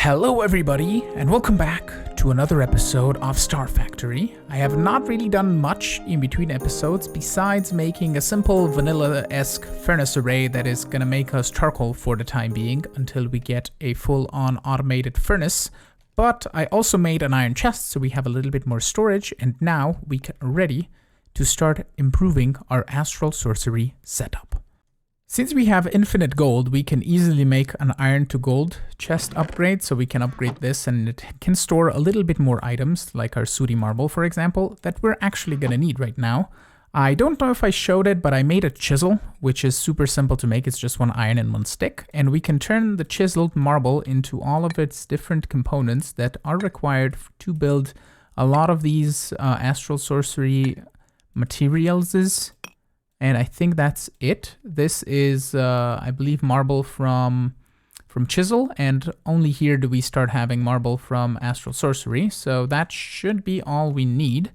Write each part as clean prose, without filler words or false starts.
Hello everybody, and welcome back to another episode of Star Factory. I have not really done much in between episodes besides making a simple vanilla-esque furnace array that is gonna make us charcoal for the time being until we get a full-on automated furnace. But I also made an iron chest so we have a little bit more storage, and now we are ready to start improving our Astral Sorcery setup. Since we have infinite gold, we can easily make an iron to gold chest upgrade, so we can upgrade this and it can store a little bit more items, like our sooty marble, for example, that we're actually gonna need right now. I don't know if I showed it, but I made a chisel, which is super simple to make. It's just one iron and one stick, and we can turn the chiseled marble into all of its different components that are required to build a lot of these Astral Sorcery materials. And I think that's it. This is, I believe, marble from Chisel, and only here do we start having marble from Astral Sorcery. So that should be all we need.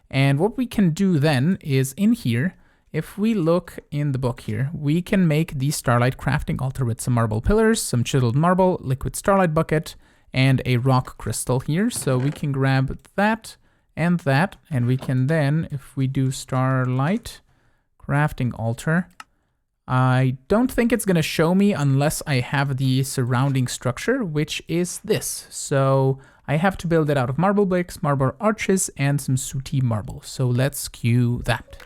And what we can do then is in here, if we look in the book here, we can make the Starlight crafting altar with some marble pillars, some chiseled marble, liquid Starlight bucket, and a rock crystal here. So we can grab that, and we can then, if we do Starlight crafting altar, I don't think it's gonna show me unless I have the surrounding structure, which is this. So I have to build it out of marble bricks, marble arches, and some sooty marble. So let's cue that.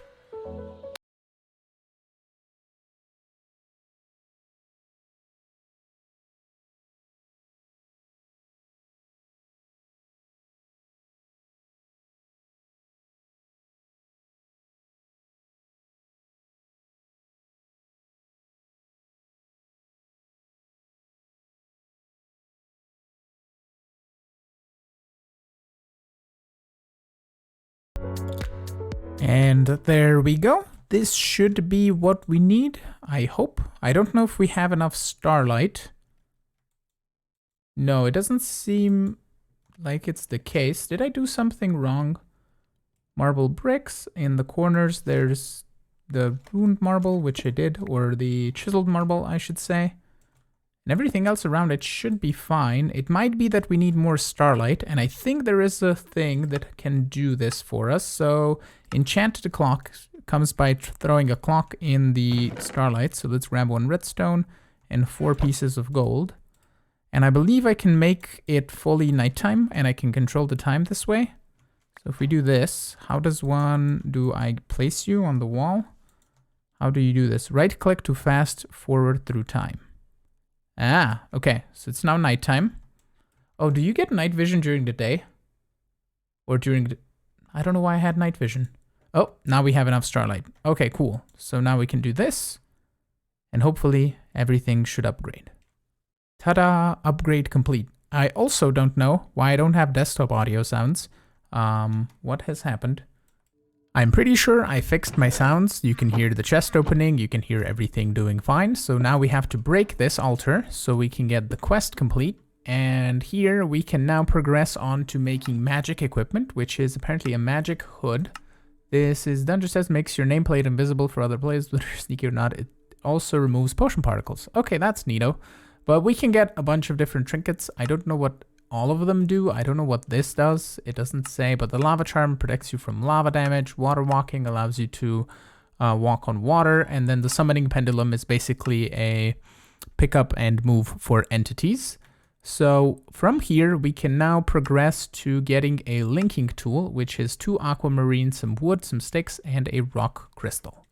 And there we go. This should be what we need, I hope. I don't know if we have enough Starlight. No, it doesn't seem like it's the case. Did I do something wrong? Marble bricks. In the corners, there's the ruined marble, which I did, or the chiseled marble, I should say. And everything else around it should be fine. It might be that we need more Starlight, and I think there is a thing that can do this for us. So enchant the clock comes by throwing a clock in the Starlight. So let's grab one redstone and 4 pieces of gold. And I believe I can make it fully nighttime, and I can control the time this way. So if we do this, how does do I place you on the wall? How do you do this? Right click to fast forward through time. Ah, okay, so it's now nighttime. Oh, do you get night vision during the day? Or during the... I don't know why I had night vision. Oh, now we have enough Starlight. Okay, cool. So now we can do this, and hopefully everything should upgrade. Ta-da! Upgrade complete. I also don't know why I don't have desktop audio sounds. What has happened? I'm pretty sure I fixed my sounds. You can hear the chest opening, you can hear everything doing fine. So now we have to break this altar so we can get the quest complete. And here we can now progress on to making magic equipment, which is apparently a magic hood. This is Dungeon says makes your nameplate invisible for other players, whether sneaky or not. It also removes potion particles. Okay, that's neato. But we can get a bunch of different trinkets. I don't know what all of them do. I don't know what this does. It doesn't say, but the lava charm protects you from lava damage. Water walking allows you to walk on water. And then the summoning pendulum is basically a pick up and move for entities. So from here, we can now progress to getting a linking tool, which is 2 aquamarine, some wood, some sticks, and a rock crystal.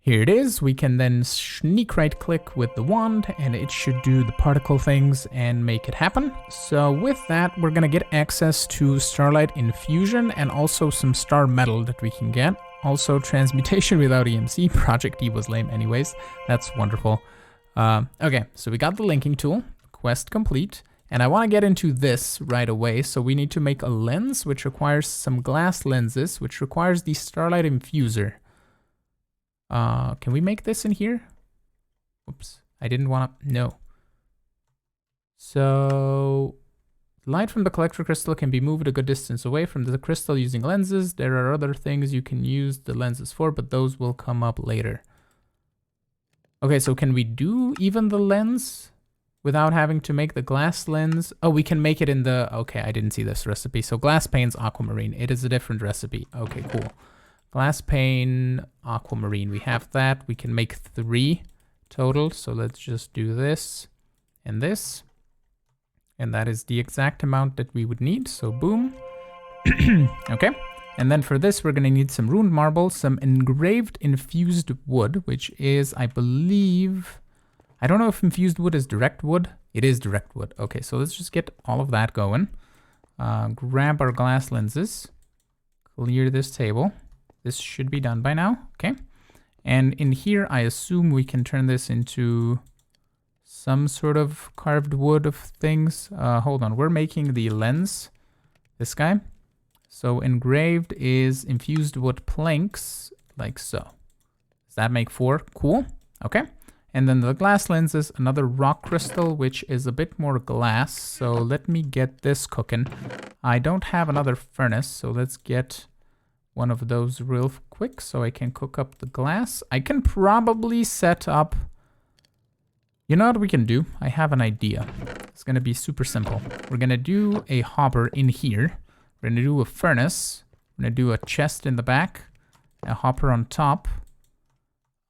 Here it is. We can then sneak right click with the wand, and it should do the particle things and make it happen. So with that, we're gonna get access to Starlight Infusion and also some star metal that we can get. Also transmutation without EMC. Project E was lame anyways. That's wonderful. Okay, so we got the linking tool, quest complete. And I want to get into this right away. So we need to make a lens, which requires some glass lenses, which requires the Starlight Infuser. Can we make this in here? Oops, I didn't want to, no. So light from the collector crystal can be moved a good distance away from the crystal using lenses. There are other things you can use the lenses for, but those will come up later. Okay, so can we do even the lens? without having to make the glass lens. Oh, we can make it in the, okay, I didn't see this recipe. So glass pane's aquamarine. It is a different recipe. Okay, cool. Glass pane, aquamarine. We have that. We can make 3 total. So let's just do this and this. And that is the exact amount that we would need. So boom. Okay. And then for this, we're going to need some ruined marble, some engraved infused wood, which is, I believe, I don't know if infused wood is direct wood. It is direct wood. Okay, so let's just get all of that going. Grab our glass lenses, clear this table. This should be done by now. Okay. And in here, I assume we can turn this into some sort of carved wood of things. Hold on, we're making the lens, this guy. So engraved is infused wood planks, like so. Does that make 4? Cool. Okay. And then the glass lens is another rock crystal, which is a bit more glass. So let me get this cooking. I don't have another furnace, so let's get one of those real quick so I can cook up the glass. I can probably set up... You know what we can do? I have an idea. It's going to be super simple. We're going to do a hopper in here. We're going to do a furnace. We're going to do a chest in the back, a hopper on top.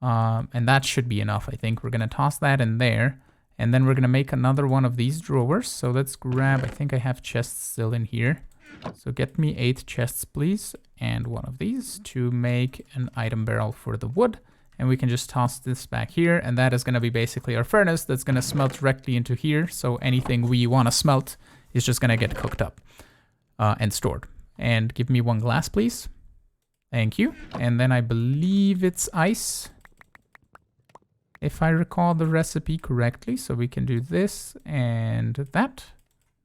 And that should be enough, I think. We're going to toss that in there. And then we're going to make another one of these drawers. So let's grab, I think I have chests still in here. So get me 8 chests, please. And one of these to make an item barrel for the wood. And we can just toss this back here. And that is going to be basically our furnace that's going to smelt directly into here. So anything we want to smelt is just going to get cooked up and stored. And give me 1 glass, please. Thank you. And then I believe it's ice, if I recall the recipe correctly. So we can do this and that.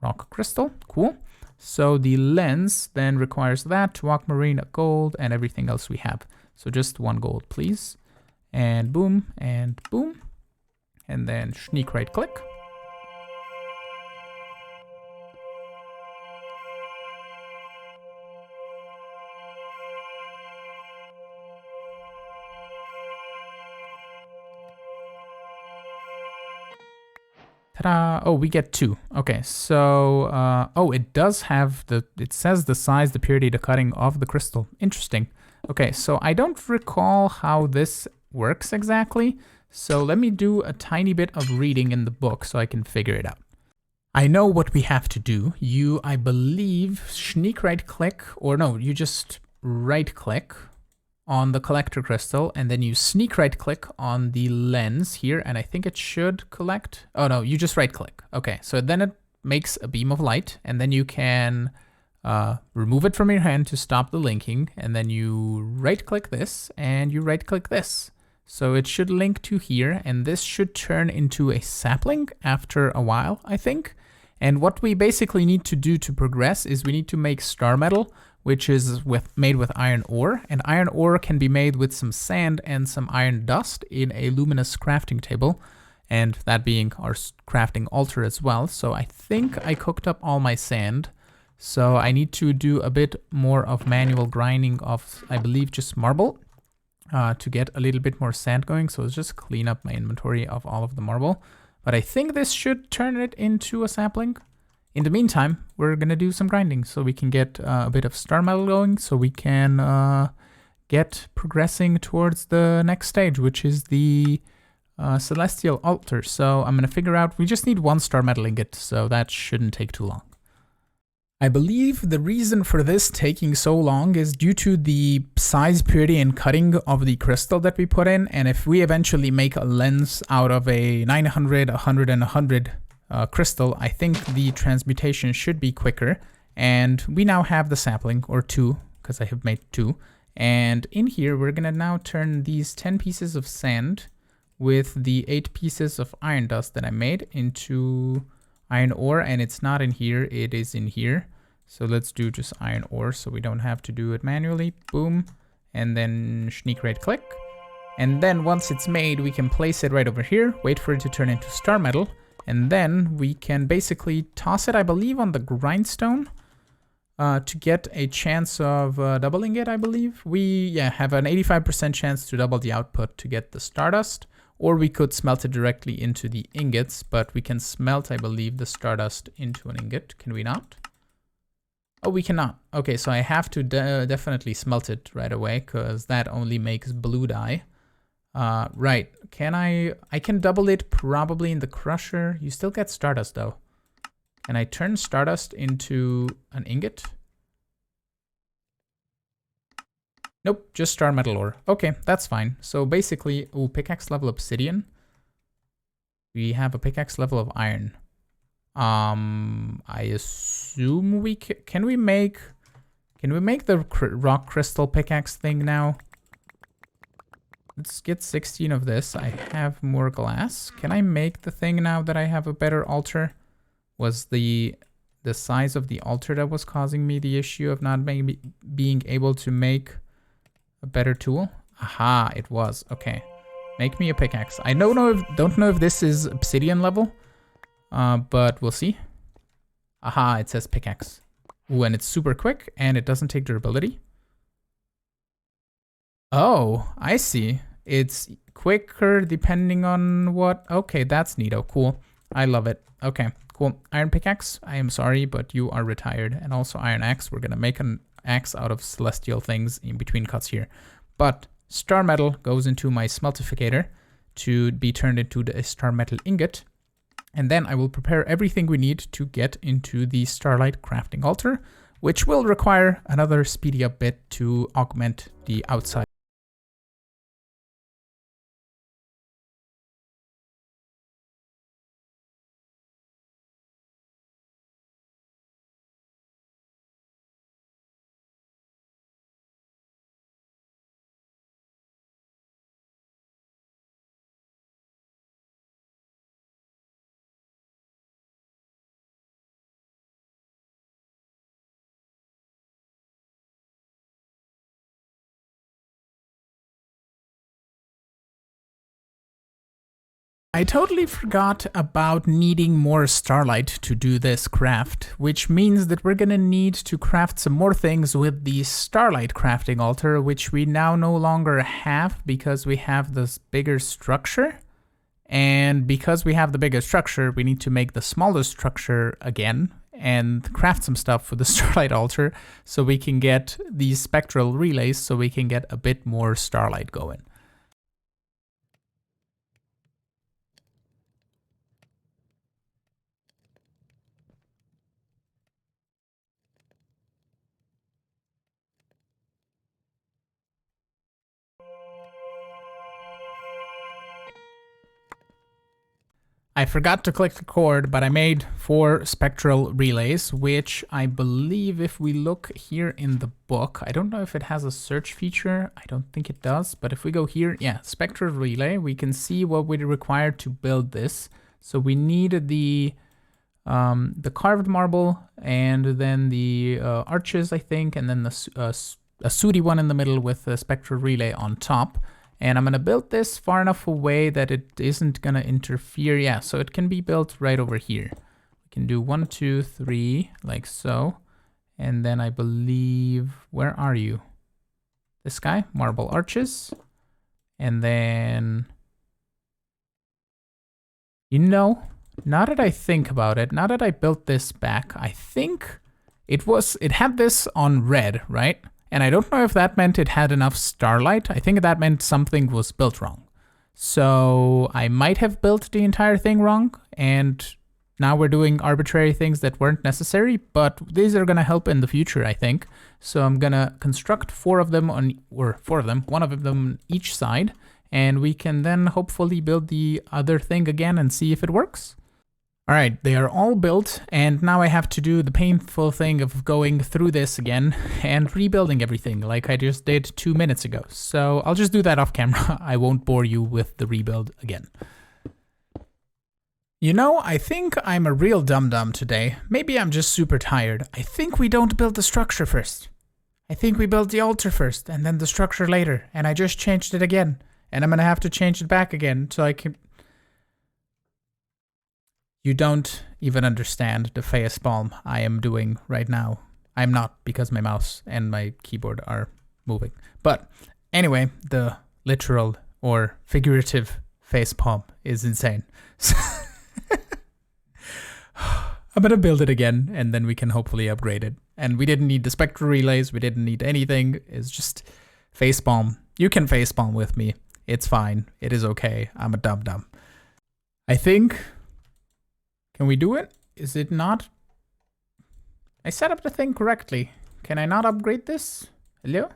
Rock crystal. Cool. So the lens then requires that, 2 aquamarine, a gold, and everything else we have. So just 1 gold, please. And boom, and boom. And then sneak right click. Ta-da! Oh, we get 2. Okay, so, oh, it does have it says the size, the purity, the cutting of the crystal. Interesting. Okay, so I don't recall how this works exactly. So let me do a tiny bit of reading in the book so I can figure it out. I know what we have to do. You, I believe, sneak right click, or no, you just right click on the collector crystal, and then you sneak right click on the lens here, and I think it should collect. Oh no, you just right click. Okay, so then it makes a beam of light, and then you can remove it from your hand to stop the linking, and then you right click this, and you right click this. So it should link to here, and this should turn into a sapling after a while, I think. And what we basically need to do to progress is we need to make star metal, which is made with iron ore. And iron ore can be made with some sand and some iron dust in a luminous crafting table. And that being our crafting altar as well. So I think I cooked up all my sand. So I need to do a bit more of manual grinding of, I believe, just marble to get a little bit more sand going. So let's just clean up my inventory of all of the marble. But I think this should turn it into a sapling. In the meantime, we're going to do some grinding so we can get a bit of star metal going, so we can get progressing towards the next stage, which is the celestial altar. So I'm going to figure out, we just need 1 star metal ingot, so that shouldn't take too long. I believe the reason for this taking so long is due to the size, purity, and cutting of the crystal that we put in. And if we eventually make a lens out of a 900, 100, and 100 crystal, I think the transmutation should be quicker. And we now have the sapling, or 2, because I have made 2. And in here, we're going to now turn these 10 pieces of sand with the 8 pieces of iron dust that I made into iron ore. And it's not in here, it is in here. So let's do just iron ore so we don't have to do it manually. Boom. And then sneak right click. And then once it's made, we can place it right over here, wait for it to turn into star metal. And then we can basically toss it, I believe, on the grindstone to get a chance of doubling it, I believe. We have an 85% chance to double the output to get the stardust. or we could smelt it directly into the ingots, but we can smelt, I believe, the stardust into an ingot. Can we not? Oh, we cannot. Okay, so I have to definitely smelt it right away, because that only makes blue dye. Right, I can double it probably in the crusher. You still get stardust though. Can I turn stardust into an ingot? Nope, just star metal ore. Okay, that's fine. So basically, ooh, pickaxe level obsidian. We have a pickaxe level of iron. I assume we can we make the rock crystal pickaxe thing now? Let's get 16 of this. I have more glass. Can I make the thing now that I have a better altar? Was the size of the altar that was causing me the issue of not being able to make a better tool? Aha, it was. Okay. Make me a pickaxe. I don't know if this is obsidian level, but we'll see. Aha, it says pickaxe. Ooh, and it's super quick, and it doesn't take durability. Oh, I see. It's quicker depending on what... Okay, that's neato. Cool. I love it. Okay, cool. Iron pickaxe, I am sorry, but you are retired. And also iron axe. We're going to make an axe out of celestial things in between cuts here. But star metal goes into my smeltificator to be turned into the star metal ingot. And then I will prepare everything we need to get into the Starlight crafting altar, which will require another speedy up bit to augment the outside. I totally forgot about needing more Starlight to do this craft, which means that we're gonna need to craft some more things with the Starlight crafting altar, which we now no longer have because we have this bigger structure. And because we have the bigger structure, we need to make the smaller structure again and craft some stuff for the Starlight altar so we can get these spectral relays so we can get a bit more Starlight going. I forgot to click record, but I made 4 spectral relays, which I believe if we look here in the book, I don't know if it has a search feature. I don't think it does, but if we go here, yeah, spectral relay, we can see what we require to build this. So we need the carved marble and then the arches, I think, and then a sooty one in the middle with a spectral relay on top. And I'm going to build this far enough away that it isn't going to interfere. Yeah, so it can be built right over here. We can do 1, 2, 3, like so. And then I believe, where are you? This guy, marble arches. And then, you know, now that I think about it, now that I built this back, I think it had this on red, right? And I don't know if that meant it had enough Starlight. I think that meant something was built wrong. So I might have built the entire thing wrong, and now we're doing arbitrary things that weren't necessary, but these are gonna help in the future, I think. So I'm gonna construct 4 of them one of them on each side, and we can then hopefully build the other thing again and see if it works. All right, they are all built, and now I have to do the painful thing of going through this again and rebuilding everything like I just did 2 minutes ago. So I'll just do that off camera. I won't bore you with the rebuild again. You know, I think I'm a real dum-dum today. Maybe I'm just super tired. I think we don't build the structure first. I think we build the altar first and then the structure later, and I just changed it again. And I'm gonna have to change it back again so I can... You don't even understand the facepalm I am doing right now. I'm not, because my mouse and my keyboard are moving. But anyway, the literal or figurative facepalm is insane. I'm gonna build it again, and then we can hopefully upgrade it. And we didn't need the spectral relays, we didn't need anything. It's just facepalm. You can facepalm with me. It's fine. It is okay. I'm a dum-dum. I think... Can we do it? Is it not? I set up the thing correctly. Can I not upgrade this? Hello?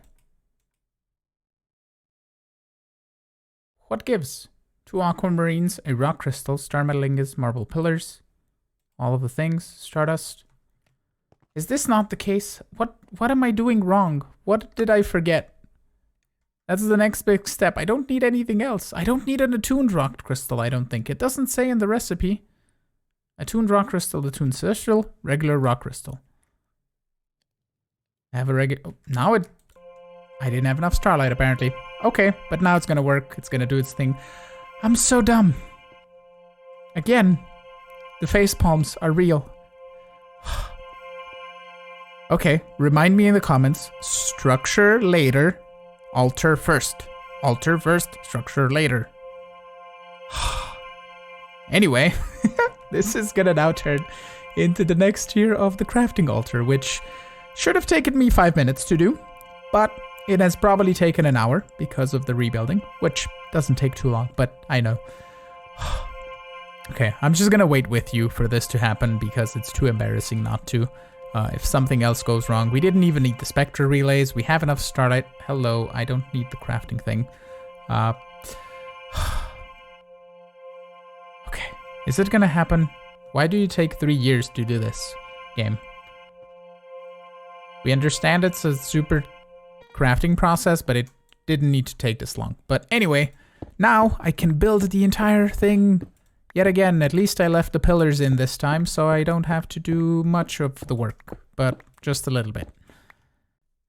What gives? 2 aquamarines, a rock crystal, star metal ingots, marble pillars. All of the things. Stardust. Is this not the case? What am I doing wrong? What did I forget? That's the next big step. I don't need anything else. I don't need an attuned rock crystal, I don't think. It doesn't say in the recipe. Attuned rock crystal, attuned celestial, regular rock crystal. I have a regular... Oh, now it... I didn't have enough Starlight, apparently. Okay, but now it's gonna work. It's gonna do its thing. I'm so dumb. Again, the face palms are real. Okay, remind me in the comments. Structure later, alter first. Alter first, structure later. Anyway, this is gonna now turn into the next tier of the crafting altar, which should have taken me 5 minutes to do, but it has probably taken an hour because of the rebuilding, which doesn't take too long, but I know. Okay, I'm just gonna wait with you for this to happen because it's too embarrassing not to. If something else goes wrong, we didn't even need the spectral relays. We have enough Starlight. Hello, I don't need the crafting thing. Okay, is it gonna happen? Why do you take 3 years to do this game? We understand it's a super crafting process, but it didn't need to take this long. But anyway, now I can build the entire thing yet again. At least I left the pillars in this time, so I don't have to do much of the work, but just a little bit.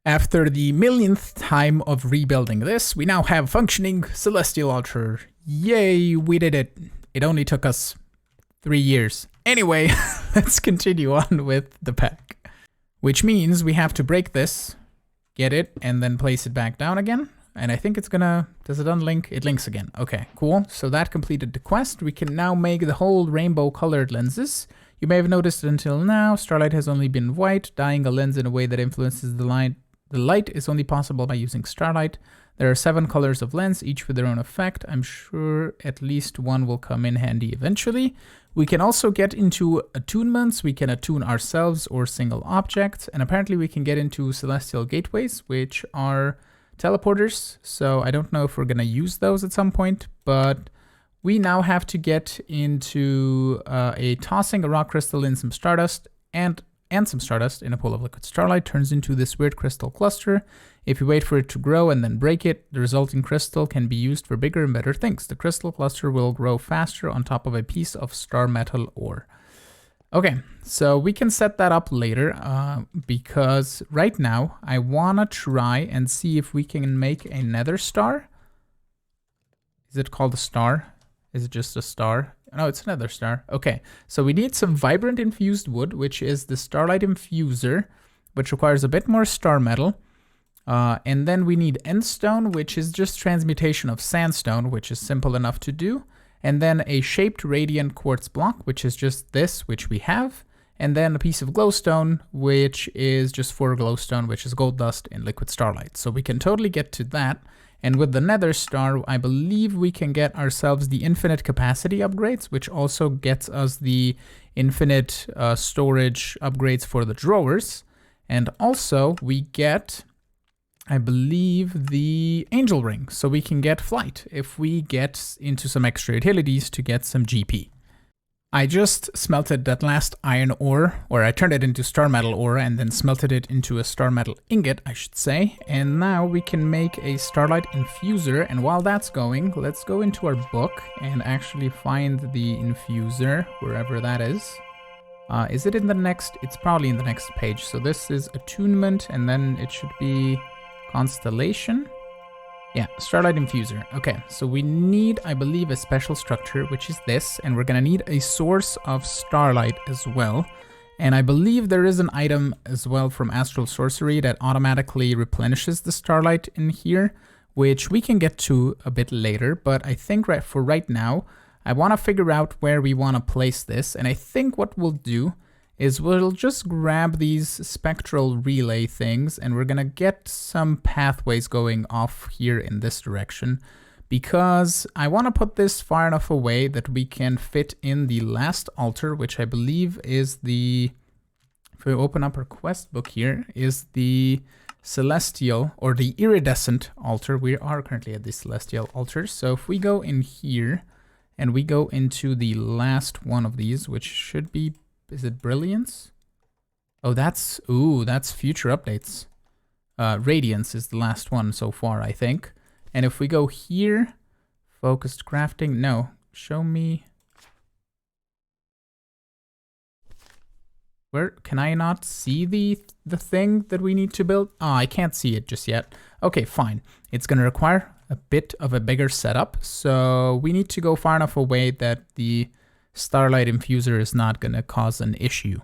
After the millionth time of rebuilding this, we now have functioning celestial altar. Yay, we did it. It only took us 3 years. Anyway, let's continue on with the pack. Which means we have to break this, get it, and then place it back down again. And I think it's gonna... Does it unlink? It links again. Okay, cool. So that completed the quest. We can now make the whole rainbow colored lenses. You may have noticed until now, Starlight has only been white. Dyeing a lens in a way that influences the light. The light is only possible by using Starlight. There are 7 colors of lens, each with their own effect. I'm sure at least one will come in handy eventually. We can also get into attunements. We can attune ourselves or single objects. And apparently we can get into celestial gateways, which are teleporters. So I don't know if we're going to use those at some point, but we now have to get into tossing a rock crystal in some stardust and some stardust in a pool of liquid starlight turns into this weird crystal cluster. If you wait for it to grow and then break it, the resulting crystal can be used for bigger and better things. The crystal cluster will grow faster on top of a piece of star metal ore. Okay, so we can set that up later because right now I want to try and see if we can make a nether star. Is it called a star? Is it just a star? No, it's another star. Okay, so we need some vibrant infused wood, which is the Starlight infuser, which requires a bit more star metal. And then we need endstone, which is just transmutation of sandstone, which is simple enough to do. And then a shaped radiant quartz block, which is just this, which we have. And then a piece of glowstone, which is just 4 glowstone, which is gold dust in liquid starlight. So we can totally get to that. And with the nether star, I believe we can get ourselves the infinite capacity upgrades, which also gets us the infinite storage upgrades for the drawers. And also we get, I believe, the angel ring. So we can get flight if we get into some extra utilities to get some GP. I just smelted that last iron ore, or I turned it into star metal ore and then smelted it into a star metal ingot, I should say. And now we can make a starlight infuser. And while that's going, let's go into our book and actually find the infuser, wherever that is. Is it in the next? It's probably in the next page. So this is attunement, and then it should be constellation. Yeah, Starlight infuser. Okay, so we need, I believe, a special structure, which is this, and we're gonna need a source of starlight as well. And I believe there is an item as well from Astral Sorcery that automatically replenishes the starlight in here, which we can get to a bit later, but I think for right now, I want to figure out where we want to place this, and I think what we'll do is we'll just grab these spectral relay things, and we're gonna get some pathways going off here in this direction, because I want to put this far enough away that we can fit in the last altar, which I believe is the, if we open up our quest book here, is the celestial or the iridescent altar. We are currently at the celestial altar. So if we go in here and we go into the last one of these, which should be, is it brilliance? Oh, that's future updates. Radiance is the last one so far, I think. And if we go here, focused crafting, no, show me. Where can I not see the thing that we need to build? Oh, I can't see it just yet. Okay, fine. It's gonna require a bit of a bigger setup. So we need to go far enough away that the Starlight infuser is not gonna cause an issue.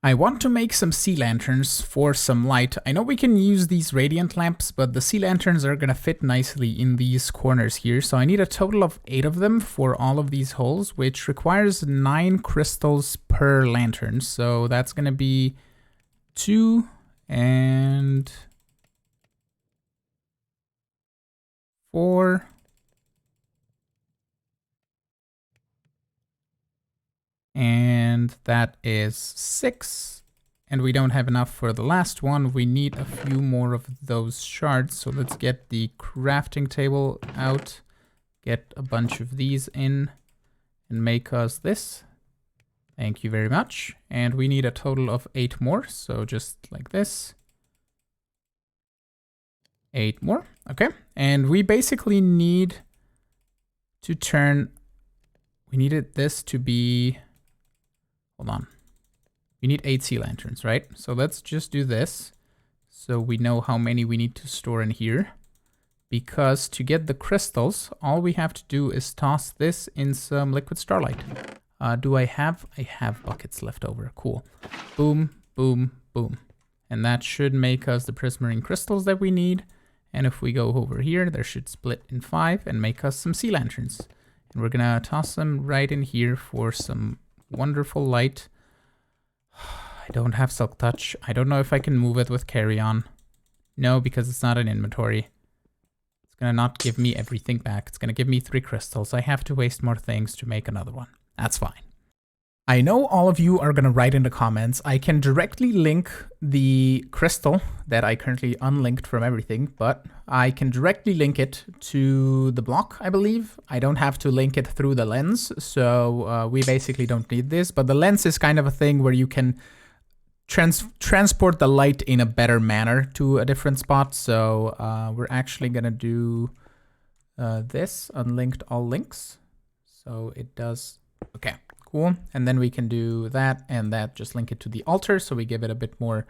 I want to make some sea lanterns for some light. I know we can use these radiant lamps, but the sea lanterns are gonna fit nicely in these corners here. So I need a total of 8 of them for all of these holes, which requires 9 crystals per lantern. So that's gonna be 2 and 4. And that is 6. And we don't have enough for the last one. We need a few more of those shards. So let's get the crafting table out, get a bunch of these in, and make us this. Thank you very much. And we need a total of 8 more. So just like this. 8 more. Okay. And we basically need to turn, we needed this to be, hold on. We need 8 sea lanterns, right? So let's just do this. So we know how many we need to store in here. Because to get the crystals, all we have to do is toss this in some liquid starlight. Do I have? I have buckets left over. Cool. Boom, boom, boom. And that should make us the prismarine crystals that we need. And if we go over here, there should split in 5 and make us some sea lanterns. And we're gonna toss them right in here for some wonderful light. I don't have silk touch. I don't know if I can move it with carry on. No, because it's not an inventory. It's gonna not give me everything back. It's gonna give me 3 crystals. I have to waste more things to make another one. That's fine. I know all of you are gonna write in the comments. I can directly link the crystal that I currently unlinked from everything, but I can directly link it to the block, I believe. I don't have to link it through the lens, so we basically don't need this, but the lens is kind of a thing where you can transport the light in a better manner to a different spot. So we're actually gonna do this, unlinked all links. So it does, okay. Cool. And then we can do that and that, just link it to the altar so we give it a bit more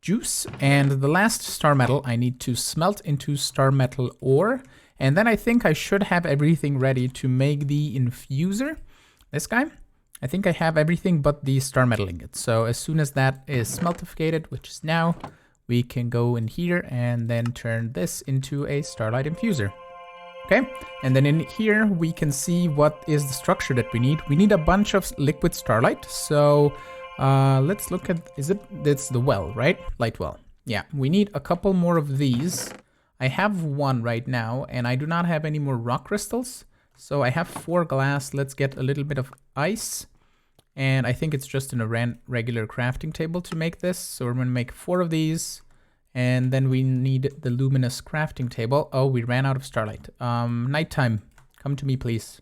juice. And the last star metal I need to smelt into star metal ore. And then I think I should have everything ready to make the infuser. This guy. I think I have everything but the star metal ingot. So as soon as that is smeltificated, which is now, we can go in here and then turn this into a starlight infuser. Okay, and then in here we can see what is the structure that we need. We need a bunch of liquid starlight. So let's look at, it's the well, right? Light well. Yeah, we need a couple more of these. I have 1 right now and I do not have any more rock crystals. So I have 4 glass. Let's get a little bit of ice. And I think it's just in a regular crafting table to make this. So we're gonna make 4 of these. And then we need the luminous crafting table. Oh, we ran out of starlight. Nighttime, come to me, please.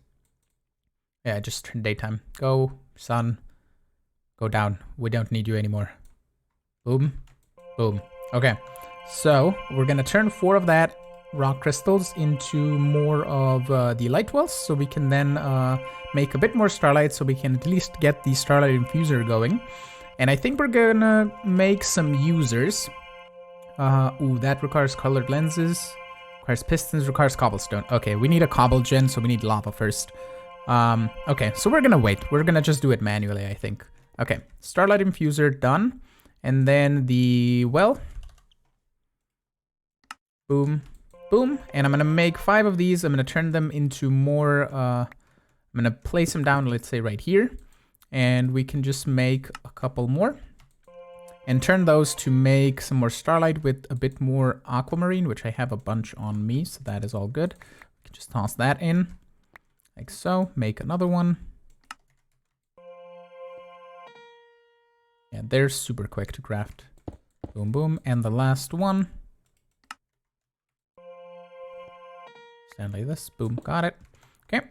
Yeah, just turn daytime. Go, sun, go down. We don't need you anymore. Boom, boom. Okay, so we're gonna turn 4 of that rock crystals into more of the light wells, so we can then make a bit more starlight, so we can at least get the starlight infuser going. And I think we're gonna make some users. Ooh, that requires colored lenses, requires pistons, requires cobblestone. Okay, we need a cobble gen, so we need lava first. Okay, so we're gonna wait. We're gonna just do it manually, I think. Okay, starlight infuser done. And then the well. Boom, Boom. And I'm going to make 5 of these. I'm going to turn them into more, I'm going to place them down, let's say right here. And we can just make a couple more. And turn those to make some more Starlight with a bit more aquamarine, which I have a bunch on me, so that is all good. We can just toss that in, like so. Make another one. And they're super quick to craft. Boom, boom. And the last one. Stand like this. Boom, got it. Okay.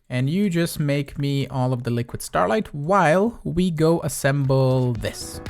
And you just make me all of the liquid Starlight while we go assemble this.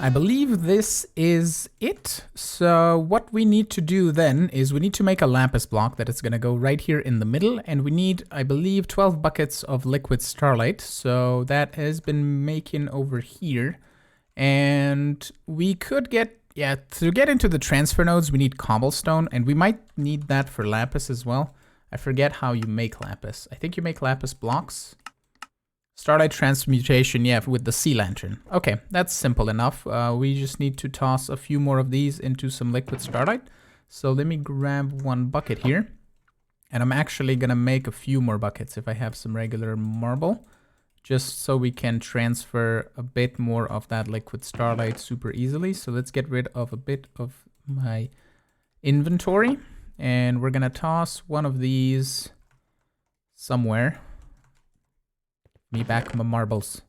I believe this is it. So what we need to do then is we need to make a lapis block that is going to go right here in the middle. And we need, I believe, 12 buckets of liquid Starlight. So that has been making over here. And we could get, yeah, to get into the transfer nodes, we need cobblestone. And we might need that for lapis as well. I forget how you make lapis. I think you make lapis blocks. Starlight transmutation, yeah, with the sea lantern. Okay, that's simple enough. We just need to toss a few more of these into some liquid Starlight. So let me grab one bucket here. And I'm actually gonna make a few more buckets if I have some regular marble, just so we can transfer a bit more of that liquid Starlight super easily. So let's get rid of a bit of my inventory. And we're gonna toss one of these somewhere. Me back my marbles.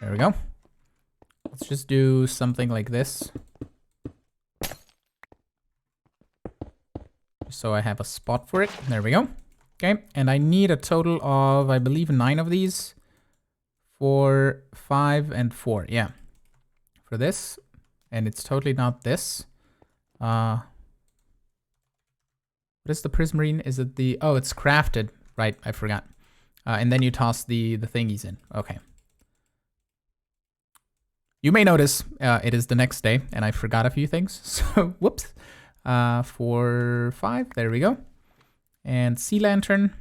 There we go. Let's just do something like this. So I have a spot for it. There we go. Okay, and I need a total of, I believe, 9 of these. 4, 5, and 4. Yeah. For this. And it's totally not this. What is the prismarine? Is it the... Oh, it's crafted. Right, I forgot. And then you toss the thingies in. Okay. You may notice it is the next day and I forgot a few things. So, whoops. 4, 5. There we go. And sea lantern.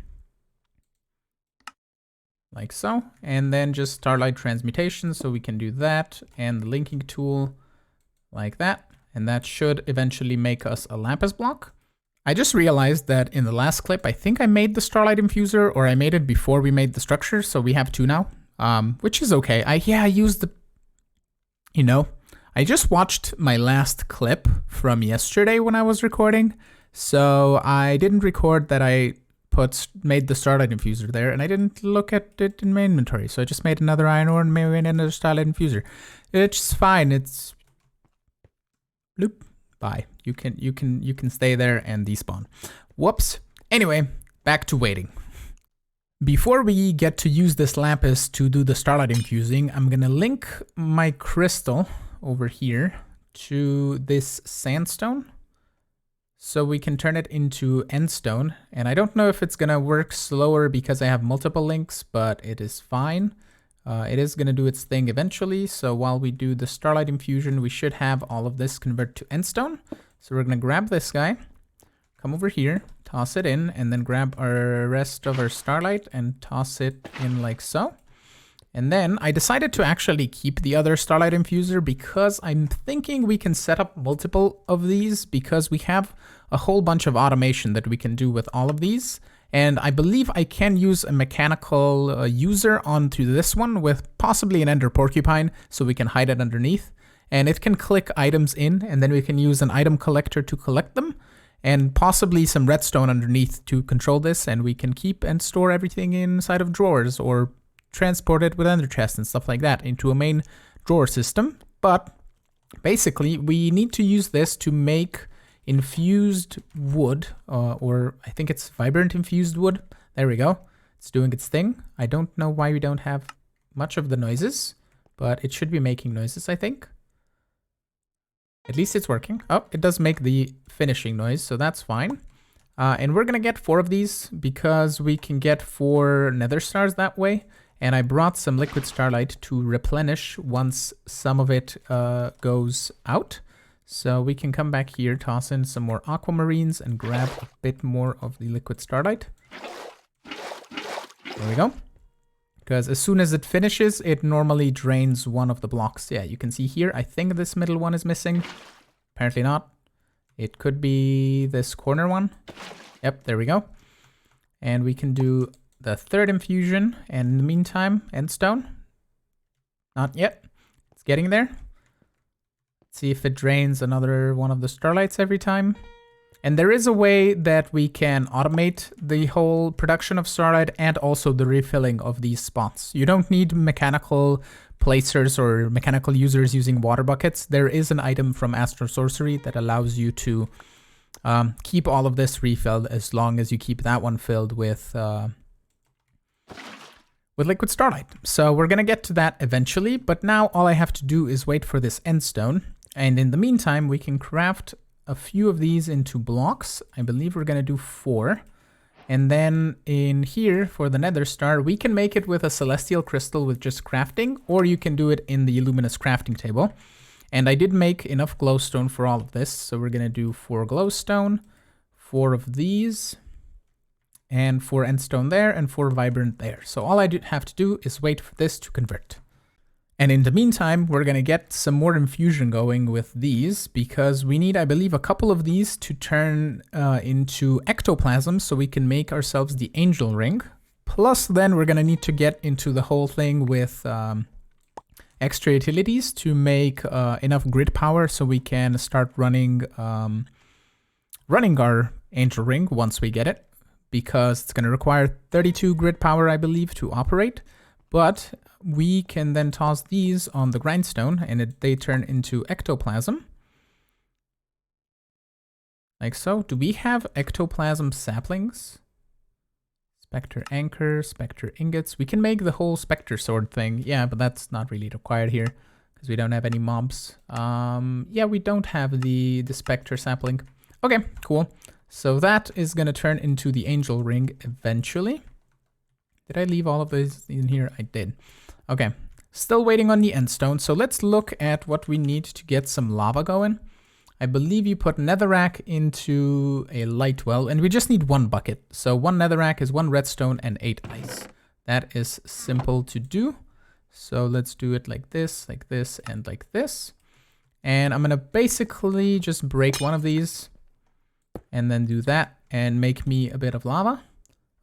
Like so. And then just Starlight transmutation. So we can do that. And the linking tool like that. And that should eventually make us a lapis block. I just realized that in the last clip, I think I made the Starlight infuser, or I made it before we made the structure, so we have 2 now, which is okay. I used the, you know, I just watched my last clip from yesterday when I was recording, so I didn't record that I made the Starlight infuser there, and I didn't look at it in my inventory, so I just made another iron ore and made another Starlight infuser. It's fine. It's bloop. Bye. You can stay there and despawn. Whoops. Anyway, back to waiting. Before we get to use this lapis to do the Starlight infusing, I'm gonna link my crystal over here to this sandstone so we can turn it into endstone. And I don't know if it's gonna work slower because I have multiple links, but it is fine. It is going to do its thing eventually. So while we do the Starlight infusion, we should have all of this convert to endstone. So we're going to grab this guy, come over here, toss it in, and then grab our rest of our Starlight and toss it in like so. And then I decided to actually keep the other Starlight infuser because I'm thinking we can set up multiple of these because we have a whole bunch of automation that we can do with all of these. And I believe I can use a mechanical user onto this one with possibly an ender porcupine so we can hide it underneath. And it can click items in, and then we can use an item collector to collect them, and possibly some redstone underneath to control this. And we can keep and store everything inside of drawers or transport it with ender chests and stuff like that into a main drawer system. But basically, we need to use this to make infused wood, or I think it's vibrant infused wood. There we go. It's doing its thing. I don't know why we don't have much of the noises, but it should be making noises, I think. At least it's working. Oh, it does make the finishing noise, so that's fine. And we're gonna get 4 of these because we can get 4 nether stars that way. And I brought some liquid starlight to replenish once some of it goes out. So we can come back here, toss in some more aquamarines and grab a bit more of the liquid starlight. There we go. Because as soon as it finishes, it normally drains one of the blocks. Yeah, you can see here, I think this middle one is missing. Apparently not. It could be this corner one. Yep, there we go. And we can do the 3rd infusion. And in the meantime, endstone. Not yet. It's getting there. Let's see if it drains another one of the starlights every time. And there is a way that we can automate the whole production of starlight and also the refilling of these spots. You don't need mechanical placers or mechanical users using water buckets. There is an item from Astral Sorcery that allows you to keep all of this refilled as long as you keep that one filled with liquid starlight. So we're going to get to that eventually, but now all I have to do is wait for this endstone. And in the meantime, we can craft a few of these into blocks. I believe we're going to do 4. And then in here for the nether star, we can make it with a celestial crystal with just crafting, or you can do it in the luminous crafting table. And I did make enough glowstone for all of this. So we're going to do 4 glowstone, 4 of these, and 4 endstone there, and 4 vibrant there. So all I have to do is wait for this to convert. And in the meantime, we're going to get some more infusion going with these because we need, I believe, a couple of these to turn into ectoplasm so we can make ourselves the angel ring. Plus, then we're going to need to get into the whole thing with extra utilities to make enough grid power so we can start running our angel ring once we get it, because it's going to require 32 grid power, I believe, to operate. But we can then toss these on the grindstone and they turn into ectoplasm. Like so. Do we have ectoplasm saplings? Spectre anchor, spectre ingots. We can make the whole spectre sword thing. Yeah, but that's not really required here because we don't have any mobs. Yeah, we don't have the spectre sapling. Okay, cool. So that is going to turn into the angel ring eventually. Did I leave all of these in here? I did. Okay, still waiting on the endstone. So let's look at what we need to get some lava going. I believe you put netherrack into a light well, and we just need 1 bucket. So 1 netherrack is 1 redstone and 8 ice. That is simple to do. So let's do it like this, and like this. And I'm gonna basically just break one of these and then do that and make me a bit of lava.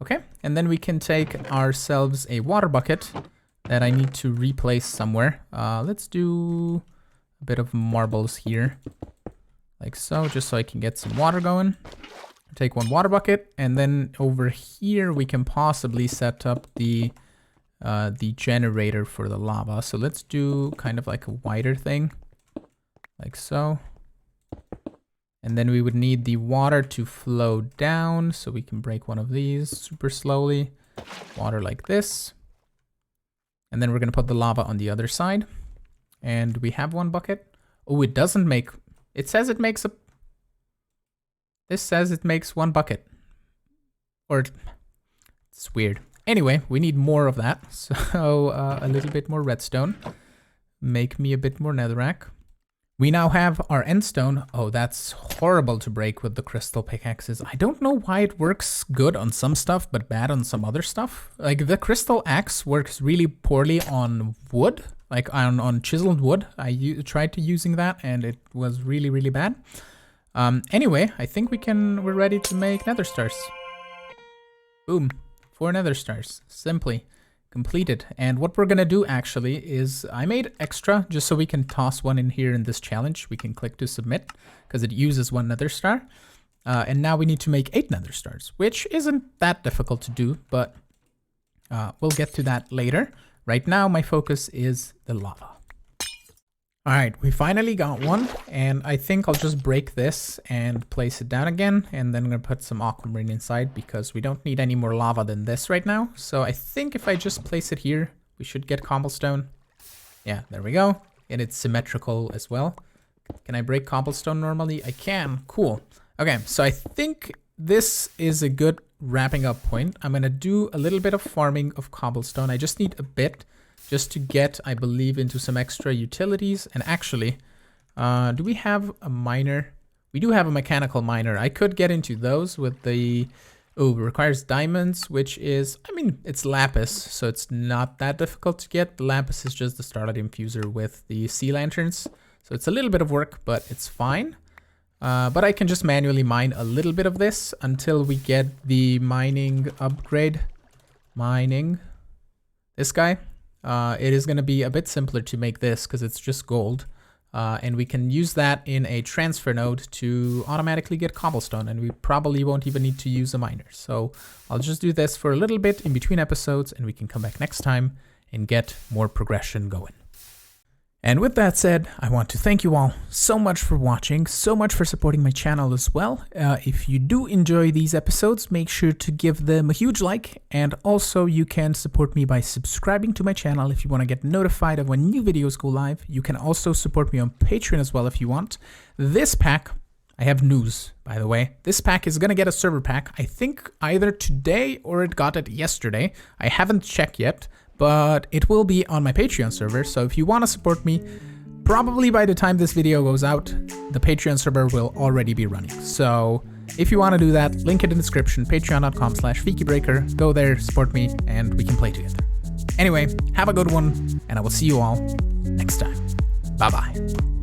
Okay, and then we can take ourselves a water bucket that I need to replace somewhere. Let's do a bit of marbles here, like so, just so I can get some water going. Take 1 water bucket, and then over here we can possibly set up the generator for the lava. So let's do kind of like a wider thing, like so. And then we would need the water to flow down, so we can break one of these super slowly. Water like this. And then we're going to put the lava on the other side. And we have 1 bucket. Oh, it doesn't make... It says it makes a... This says it makes 1 bucket. Or... It's weird. Anyway, we need more of that. So a little bit more redstone. Make me a bit more netherrack. We now have our endstone. Oh, that's horrible to break with the crystal pickaxes. I don't know why it works good on some stuff, but bad on some other stuff. Like the crystal axe works really poorly on wood, like on chiseled wood. I tried to using that and it was really, really bad. Anyway, I think we're ready to make nether stars. Boom, 4 nether stars, simply completed. And what we're gonna do actually is I made extra just so we can toss one in here in this challenge. We can click to submit because it uses 1 nether star. And now we need to make 8 nether stars, which isn't that difficult to do, but we'll get to that later. Right now, my focus is the lava. All right, we finally got one, and I think I'll just break this and place it down again, and then I'm gonna put some aquamarine inside because we don't need any more lava than this right now. So I think if I just place it here, we should get cobblestone. Yeah, there we go. And it's symmetrical as well. Can I break cobblestone normally? I can. Cool. Okay, so I think this is a good wrapping up point. I'm gonna do a little bit of farming of cobblestone. I just need a bit just to get, I believe, into some extra utilities. And actually, do we have a miner? We do have a mechanical miner. I could get into those with the, oh, it requires diamonds, which is, I mean, it's lapis, so it's not that difficult to get. The lapis is just the Starlight infuser with the sea lanterns. So it's a little bit of work, but it's fine. But I can just manually mine a little bit of this until we get the mining upgrade. Mining. This guy. It is going to be a bit simpler to make this because it's just gold. And we can use that in a transfer node to automatically get cobblestone. And we probably won't even need to use a miner. So I'll just do this for a little bit in between episodes and we can come back next time and get more progression going. And with that said, I want to thank you all so much for watching, so much for supporting my channel as well. If you do enjoy these episodes, make sure to give them a huge like. And also you can support me by subscribing to my channel if you want to get notified of when new videos go live. You can also support me on Patreon as well if you want. This pack, I have news, by the way. This pack is going to get a server pack. I think either today or it got it yesterday. I haven't checked yet. But it will be on my Patreon server, so if you want to support me, probably by the time this video goes out, the Patreon server will already be running. So if you want to do that, link in the description, patreon.com/Fikibreaker. Go there, support me, and we can play together. Anyway, have a good one, and I will see you all next time. Bye-bye.